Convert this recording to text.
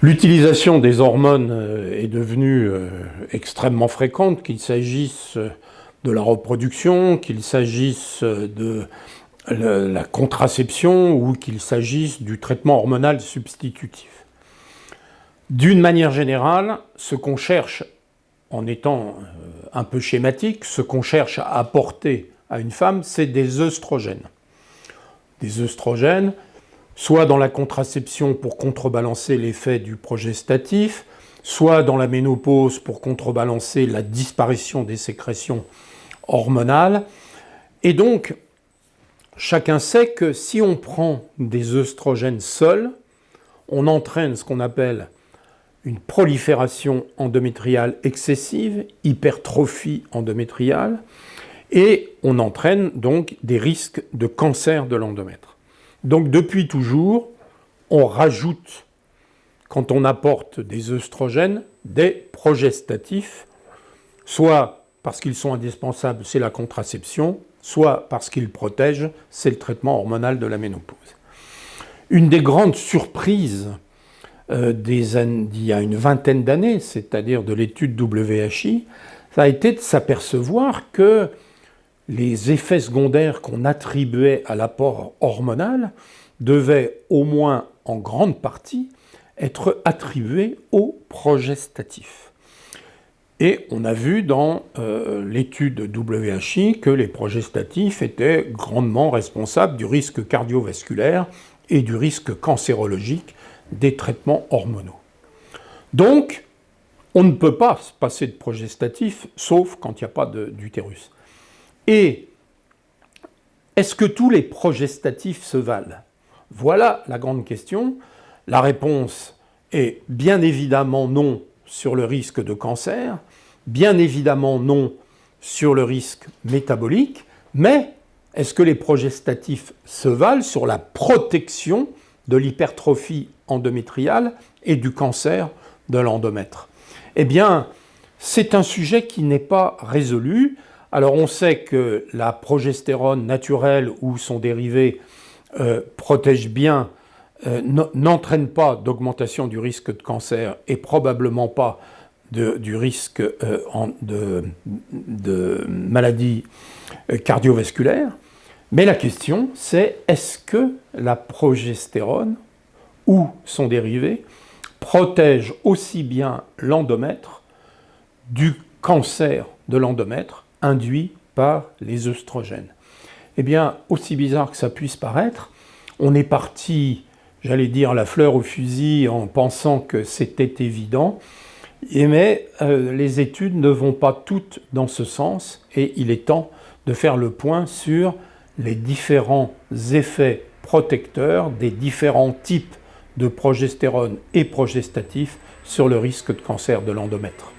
L'utilisation des hormones est devenue extrêmement fréquente, qu'il s'agisse de la reproduction, qu'il s'agisse de la contraception ou qu'il s'agisse du traitement hormonal substitutif. D'une manière générale, ce qu'on cherche, en étant un peu schématique, ce qu'on cherche à apporter à une femme, c'est des œstrogènes. Des œstrogènes, soit dans la contraception pour contrebalancer l'effet du progestatif, soit dans la ménopause pour contrebalancer la disparition des sécrétions hormonales. Et donc, chacun sait que si on prend des œstrogènes seuls, on entraîne ce qu'on appelle une prolifération endométriale excessive, hypertrophie endométriale, et on entraîne donc des risques de cancer de l'endomètre. Donc depuis toujours, on rajoute, quand on apporte des œstrogènes, des progestatifs, soit parce qu'ils sont indispensables, c'est la contraception, soit parce qu'ils protègent, c'est le traitement hormonal de la ménopause. Une des grandes surprises d'il y a une vingtaine d'années, c'est-à-dire de l'étude WHI, ça a été de s'apercevoir que les effets secondaires qu'on attribuait à l'apport hormonal devaient, au moins en grande partie, être attribués aux progestatifs. Et on a vu dans l'étude WHI que les progestatifs étaient grandement responsables du risque cardiovasculaire et du risque cancérologique des traitements hormonaux. Donc, on ne peut pas se passer de progestatifs, sauf quand il n'y a pas d'utérus. Et est-ce que tous les progestatifs se valent? Voilà la grande question. La réponse est bien évidemment non sur le risque de cancer, bien évidemment non sur le risque métabolique, mais est-ce que les progestatifs se valent sur la protection de l'hypertrophie endométriale et du cancer de l'endomètre? Eh bien, c'est un sujet qui n'est pas résolu. Alors on sait que la progestérone naturelle ou son dérivé protège bien, n'entraîne pas d'augmentation du risque de cancer et probablement pas du risque de maladie cardiovasculaire. Mais la question, c'est est-ce que la progestérone ou son dérivé protège aussi bien l'endomètre du cancer de l'endomètre induit par les œstrogènes? Eh bien, aussi bizarre que ça puisse paraître, on est parti, j'allais dire, la fleur au fusil en pensant que c'était évident, mais les études ne vont pas toutes dans ce sens et il est temps de faire le point sur les différents effets protecteurs des différents types de progestérone et progestatifs sur le risque de cancer de l'endomètre.